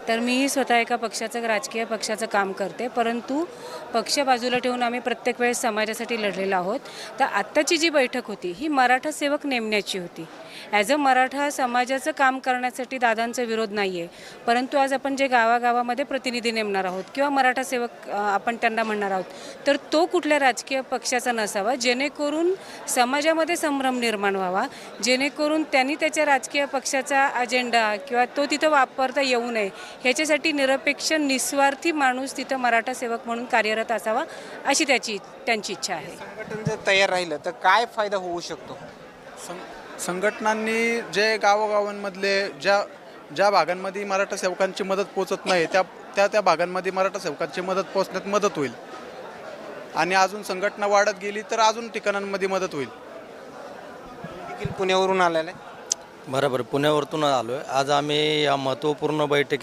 तर मीही स्वतः एका पक्षाचं राजकीय पक्षाचं काम करते, परंतु पक्ष बाजूला ठेवून आम्ही प्रत्येक वेळेस समाजासाठी लढलेलो आहोत. तर आत्ताची जी बैठक होती ही मराठा सेवक नेमण्याची होती. ॲज अ मराठा समाजाचं काम करण्यासाठी दादांचा विरोध नाही आहे, परंतु आज आपण जे गावागावामध्ये प्रतिनिधी नेमणार आहोत किंवा मराठा सेवक आपण त्यांना म्हणणार आहोत, तर तो कुठल्या राजकीय पक्षाचा नसावा, जेणेकरून समाजामध्ये संभ्रम निर्माण व्हावा, जेणेकरून त्यांनी त्याच्या राजकीय पक्षाचा अजेंडा किंवा तो तिथं वापरता येऊ नये, ह्याच्यासाठी निरपेक्ष निस्वार्थी माणूस तिथं मराठा सेवक म्हणून कार्यरत असावा, अशी त्यांची इच्छा आहे. संघटन जर तयार राहिलं तर काय फायदा होऊ शकतो? संघटनांनी जे गावोगावांमधले ज्या भागांमध्ये मराठा सेवकांची मदत पोचत नाही त्या भागांमध्ये मराठा सेवकांची मदत पोचण्यात मदत होईल आणि अजून संघटना वाढत गेली तर अजून ठिकाणांमध्ये मदत होईल. देखील पुण्यावरून आलेला आहे. बरोबर, पुण्यावरतून आलो आहे. आज आम्ही या महत्त्वपूर्ण बैठकीत